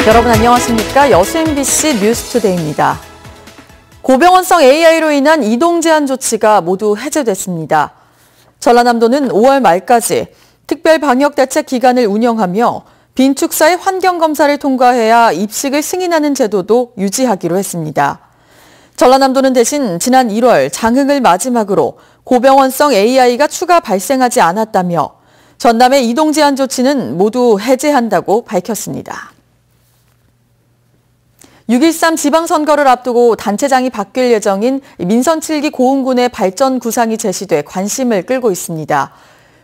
여러분 안녕하십니까? 여수 MBC 뉴스투데이입니다. 고병원성 AI로 인한 이동 제한 조치가 모두 해제됐습니다. 전라남도는 5월 말까지 특별 방역 대책 기간을 운영하며 빈축사의 환경검사를 통과해야 입식을 승인하는 제도도 유지하기로 했습니다. 전라남도는 대신 지난 1월 장흥을 마지막으로 고병원성 AI가 추가 발생하지 않았다며 전남의 이동 제한 조치는 모두 해제한다고 밝혔습니다. 6.13 지방선거를 앞두고 단체장이 바뀔 예정인 민선 7기 고흥군의 발전 구상이 제시돼 관심을 끌고 있습니다.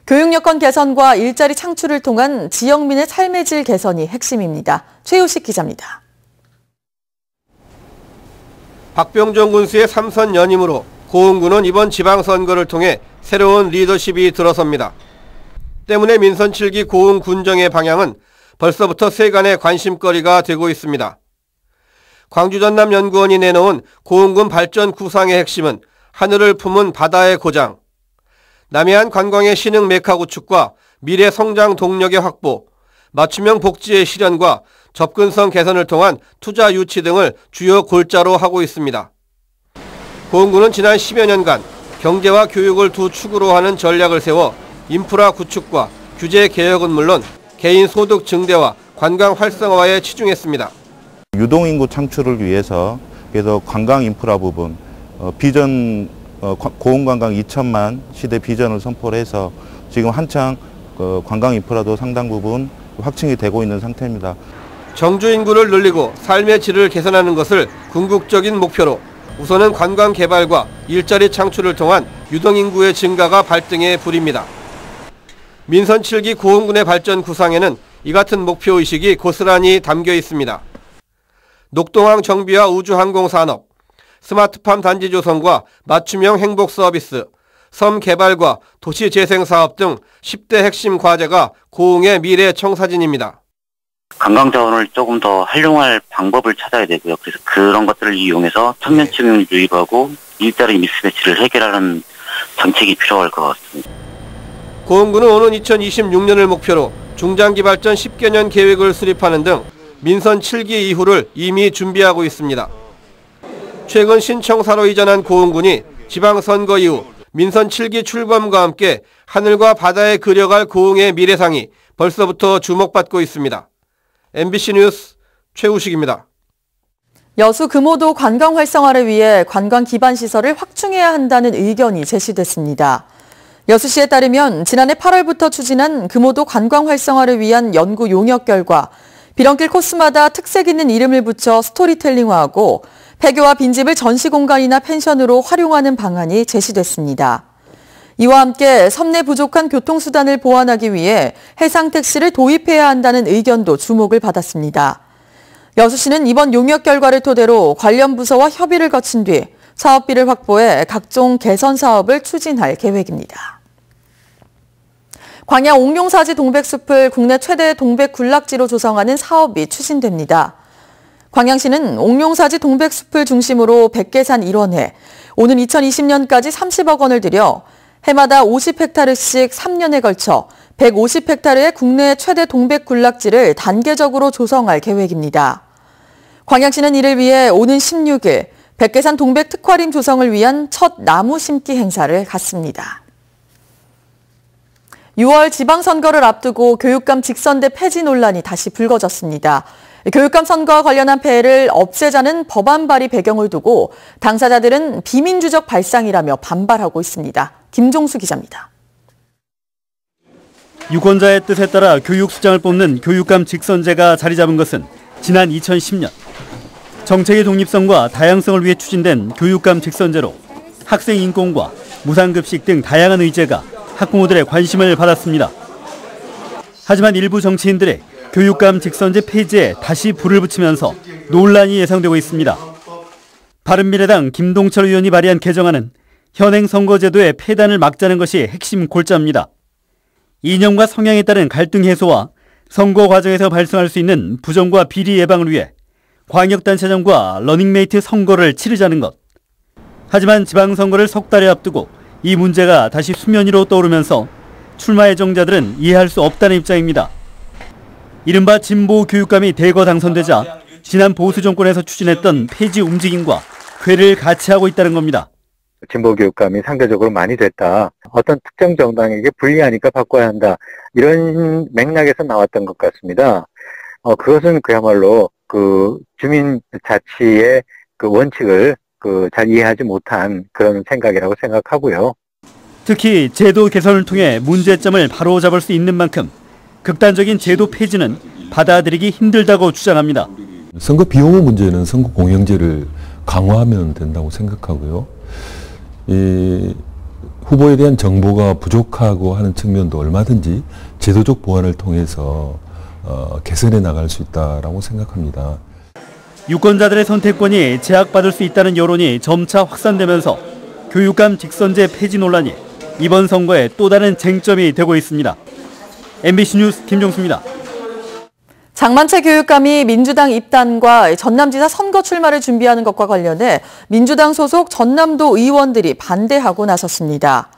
교육 여건 개선과 일자리 창출을 통한 지역민의 삶의 질 개선이 핵심입니다. 최효식 기자입니다. 박병종 군수의 3선 연임으로 고흥군은 이번 지방선거를 통해 새로운 리더십이 들어섭니다. 때문에 민선 7기 고흥 군정의 방향은 벌써부터 세간의 관심거리가 되고 있습니다. 광주전남연구원이 내놓은 고흥군 발전 구상의 핵심은 하늘을 품은 바다의 고장, 남해안 관광의 신흥 메카 구축과 미래 성장 동력의 확보, 맞춤형 복지의 실현과 접근성 개선을 통한 투자 유치 등을 주요 골자로 하고 있습니다. 고흥군은 지난 10여 년간 경제와 교육을 두 축으로 하는 전략을 세워 인프라 구축과 규제 개혁은 물론 개인 소득 증대와 관광 활성화에 치중했습니다. 유동인구 창출을 위해서 그래서 관광 인프라 부분, 비전 고흥관광 2천만 시대 비전을 선포를 해서 지금 한창 관광 인프라도 상당 부분 확충이 되고 있는 상태입니다. 정주 인구를 늘리고 삶의 질을 개선하는 것을 궁극적인 목표로 우선은 관광 개발과 일자리 창출을 통한 유동인구의 증가가 발등에 불입니다. 민선 7기 고흥군의 발전 구상에는 이 같은 목표의식이 고스란히 담겨 있습니다. 녹동항 정비와 우주항공산업, 스마트팜 단지 조성과 맞춤형 행복 서비스, 섬 개발과 도시 재생 사업 등 10대 핵심 과제가 고흥의 미래 청사진입니다. 관광 자원을 조금 더 활용할 방법을 찾아야 되고요. 그래서 그런 것들을 이용해서 청년층을 유입하고 일자리 미스매치를 해결하는 정책이 필요할 것 같습니다. 고흥군은 오는 2026년을 목표로 중장기 발전 10개년 계획을 수립하는 등 민선 7기 이후를 이미 준비하고 있습니다. 최근 신청사로 이전한 고흥군이 지방선거 이후 민선 7기 출범과 함께 하늘과 바다에 그려갈 고흥의 미래상이 벌써부터 주목받고 있습니다. MBC 뉴스 최우식입니다. 여수 금오도 관광 활성화를 위해 관광 기반 시설을 확충해야 한다는 의견이 제시됐습니다. 여수시에 따르면 지난해 8월부터 추진한 금오도 관광 활성화를 위한 연구 용역 결과 비렁길 코스마다 특색 있는 이름을 붙여 스토리텔링화하고 폐교와 빈집을 전시 공간이나 펜션으로 활용하는 방안이 제시됐습니다. 이와 함께 섬 내 부족한 교통수단을 보완하기 위해 해상택시를 도입해야 한다는 의견도 주목을 받았습니다. 여수시는 이번 용역 결과를 토대로 관련 부서와 협의를 거친 뒤 사업비를 확보해 각종 개선 사업을 추진할 계획입니다. 광양 옥룡사지 동백숲을 국내 최대 동백 군락지로 조성하는 사업이 추진됩니다. 광양시는 옥룡사지 동백숲을 중심으로 백계산 일원회, 오는 2020년까지 30억 원을 들여 해마다 50헥타르씩 3년에 걸쳐 150헥타르의 국내 최대 동백 군락지를 단계적으로 조성할 계획입니다. 광양시는 이를 위해 오는 16일 백계산 동백 특화림 조성을 위한 첫 나무 심기 행사를 갖습니다. 6월 지방선거를 앞두고 교육감 직선제 폐지 논란이 다시 불거졌습니다. 교육감 선거와 관련한 폐해를 없애자는 법안 발의 배경을 두고 당사자들은 비민주적 발상이라며 반발하고 있습니다. 김종수 기자입니다. 유권자의 뜻에 따라 교육수장을 뽑는 교육감 직선제가 자리 잡은 것은 지난 2010년. 정책의 독립성과 다양성을 위해 추진된 교육감 직선제로 학생 인권과 무상급식 등 다양한 의제가 학부모들의 관심을 받았습니다. 하지만 일부 정치인들의 교육감 직선제 폐지에 다시 불을 붙이면서 논란이 예상되고 있습니다. 바른미래당 김동철 의원이 발의한 개정안은 현행 선거제도의 폐단을 막자는 것이 핵심 골자입니다. 이념과 성향에 따른 갈등 해소와 선거 과정에서 발생할 수 있는 부정과 비리 예방을 위해 광역단체장과 러닝메이트 선거를 치르자는 것. 하지만 지방선거를 석 달에 앞두고 이 문제가 다시 수면 위로 떠오르면서 출마 예정자들은 이해할 수 없다는 입장입니다. 이른바 진보 교육감이 대거 당선되자 지난 보수 정권에서 추진했던 폐지 움직임과 궤를 같이 하고 있다는 겁니다. 진보 교육감이 상대적으로 많이 됐다. 어떤 특정 정당에게 불리하니까 바꿔야 한다. 이런 맥락에서 나왔던 것 같습니다. 그것은 그야말로 그 주민 자치의 그 원칙을 잘 이해하지 못한 그런 생각이라고 생각하고요. 특히 제도 개선을 통해 문제점을 바로잡을 수 있는 만큼 극단적인 제도 폐지는 받아들이기 힘들다고 주장합니다. 선거 비용 문제는 선거 공영제를 강화하면 된다고 생각하고요. 이 후보에 대한 정보가 부족하고 하는 측면도 얼마든지 제도적 보완을 통해서 개선해 나갈 수 있다라고 생각합니다. 유권자들의 선택권이 제약받을 수 있다는 여론이 점차 확산되면서 교육감 직선제 폐지 논란이 이번 선거의 또 다른 쟁점이 되고 있습니다. MBC 뉴스 김종수입니다. 장만채 교육감이 민주당 입당과 전남지사 선거 출마를 준비하는 것과 관련해 민주당 소속 전남도 의원들이 반대하고 나섰습니다.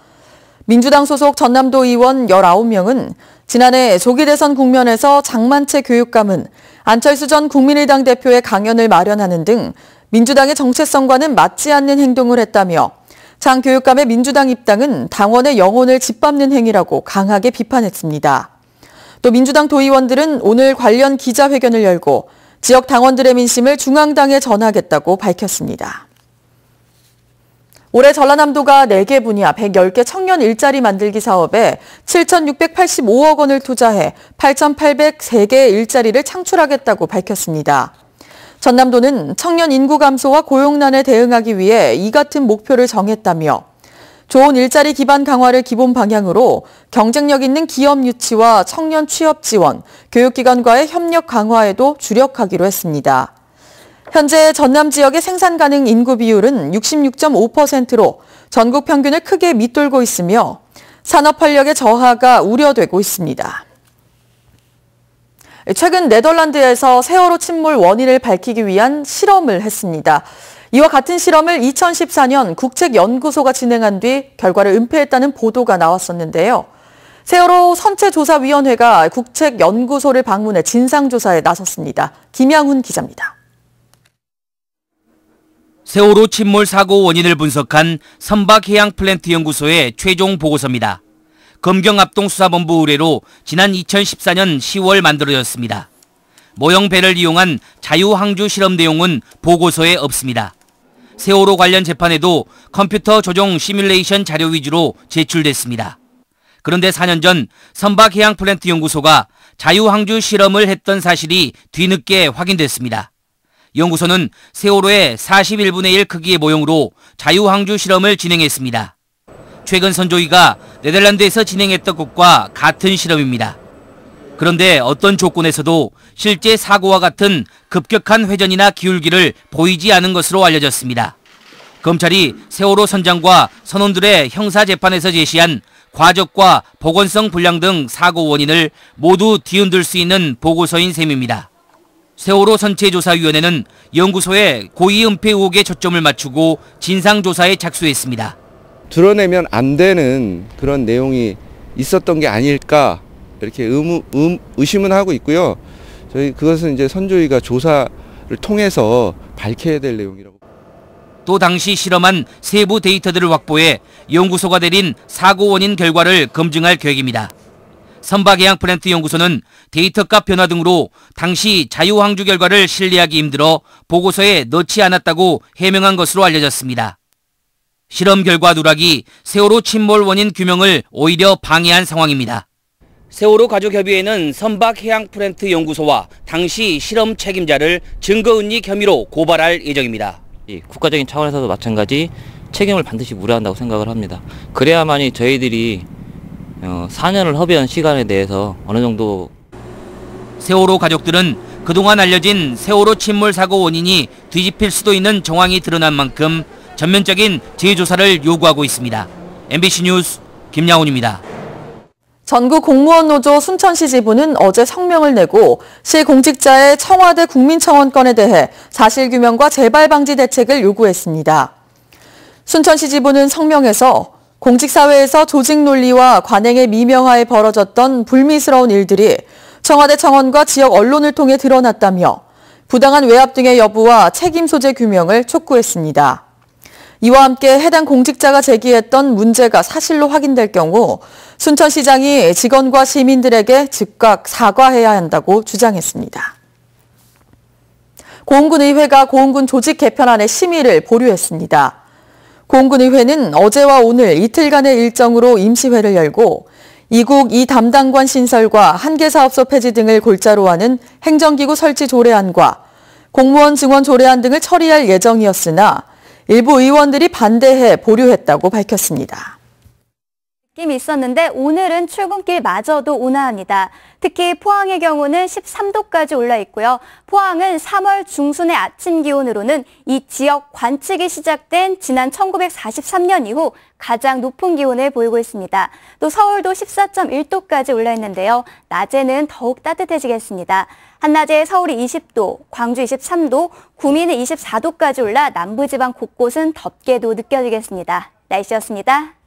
민주당 소속 전남도 의원 19명은 지난해 조기 대선 국면에서 장만채 교육감은 안철수 전 국민의당 대표의 강연을 마련하는 등 민주당의 정체성과는 맞지 않는 행동을 했다며 장 교육감의 민주당 입당은 당원의 영혼을 짓밟는 행위라고 강하게 비판했습니다. 또 민주당 도의원들은 오늘 관련 기자회견을 열고 지역 당원들의 민심을 중앙당에 전하겠다고 밝혔습니다. 올해 전라남도가 4개 분야 110개 청년 일자리 만들기 사업에 7,685억 원을 투자해 8,803개의 일자리를 창출하겠다고 밝혔습니다. 전남도는 청년 인구 감소와 고용난에 대응하기 위해 이 같은 목표를 정했다며 좋은 일자리 기반 강화를 기본 방향으로 경쟁력 있는 기업 유치와 청년 취업 지원, 교육기관과의 협력 강화에도 주력하기로 했습니다. 현재 전남 지역의 생산 가능 인구 비율은 66.5%로 전국 평균을 크게 밑돌고 있으며 산업 활력의 저하가 우려되고 있습니다. 최근 네덜란드에서 세월호 침몰 원인을 밝히기 위한 실험을 했습니다. 이와 같은 실험을 2014년 국책연구소가 진행한 뒤 결과를 은폐했다는 보도가 나왔었는데요. 세월호 선체조사위원회가 국책연구소를 방문해 진상조사에 나섰습니다. 김양훈 기자입니다. 세월호 침몰 사고 원인을 분석한 선박해양플랜트연구소의 최종 보고서입니다. 검경합동수사본부 의뢰로 지난 2014년 10월 만들어졌습니다. 모형 배를 이용한 자유항주 실험 내용은 보고서에 없습니다. 세월호 관련 재판에도 컴퓨터 조종 시뮬레이션 자료 위주로 제출됐습니다. 그런데 4년 전 선박해양플랜트연구소가 자유항주 실험을 했던 사실이 뒤늦게 확인됐습니다. 연구소는 세월호의 41분의 1 크기의 모형으로 자유항주 실험을 진행했습니다. 최근 선조위가 네덜란드에서 진행했던 것과 같은 실험입니다. 그런데 어떤 조건에서도 실제 사고와 같은 급격한 회전이나 기울기를 보이지 않은 것으로 알려졌습니다. 검찰이 세월호 선장과 선원들의 형사재판에서 제시한 과적과 보건성 불량 등 사고 원인을 모두 뒤흔들 수 있는 보고서인 셈입니다. 세월호 선체조사위원회는 연구소의 고의 은폐 의혹에 초점을 맞추고 진상조사에 착수했습니다. 드러내면 안 되는 그런 내용이 있었던 게 아닐까 이렇게 의심은 하고 있고요. 저희 그것은 이제 선조위가 조사를 통해서 밝혀야 될 내용이라고. 또 당시 실험한 세부 데이터들을 확보해 연구소가 내린 사고 원인 결과를 검증할 계획입니다. 선박해양플랜트연구소는 데이터값 변화 등으로 당시 자유항주 결과를 신뢰하기 힘들어 보고서에 넣지 않았다고 해명한 것으로 알려졌습니다. 실험 결과 누락이 세월호 침몰 원인 규명을 오히려 방해한 상황입니다. 세월호 가족협의회는 선박해양플랜트연구소와 당시 실험 책임자를 증거은닉 혐의로 고발할 예정입니다. 국가적인 차원에서도 마찬가지 책임을 반드시 물어야 한다고 생각을 합니다. 그래야만이 저희들이 4년을 허비한 시간에 대해서 어느 정도. 세월호 가족들은 그동안 알려진 세월호 침몰 사고 원인이 뒤집힐 수도 있는 정황이 드러난 만큼 전면적인 재조사를 요구하고 있습니다. MBC 뉴스 김양훈입니다. 전국 공무원 노조 순천시 지부는 어제 성명을 내고 시 공직자의 청와대 국민청원권에 대해 사실규명과 재발 방지 대책을 요구했습니다. 순천시 지부는 성명에서 공직사회에서 조직 논리와 관행의 미명하에 벌어졌던 불미스러운 일들이 청와대 청원과 지역 언론을 통해 드러났다며 부당한 외압 등의 여부와 책임 소재 규명을 촉구했습니다. 이와 함께 해당 공직자가 제기했던 문제가 사실로 확인될 경우 순천시장이 직원과 시민들에게 즉각 사과해야 한다고 주장했습니다. 고흥군의회가 고흥군 조직 개편안의 심의를 보류했습니다. 고흥군의회는 어제와 오늘 이틀간의 일정으로 임시회를 열고 이국 2담당관 신설과 한계사업소 폐지 등을 골자로 하는 행정기구 설치 조례안과 공무원 증원 조례안 등을 처리할 예정이었으나 일부 의원들이 반대해 보류했다고 밝혔습니다. 느낌이 있었는데 오늘은 출근길마저도 온화합니다. 특히 포항의 경우는 13도까지 올라 있고요. 포항은 3월 중순의 아침 기온으로는 이 지역 관측이 시작된 지난 1943년 이후 가장 높은 기온을 보이고 있습니다. 또 서울도 14.1도까지 올라 있는데요. 낮에는 더욱 따뜻해지겠습니다. 한낮에 서울이 20도, 광주 23도, 구미는 24도까지 올라 남부지방 곳곳은 덥게도 느껴지겠습니다. 날씨였습니다.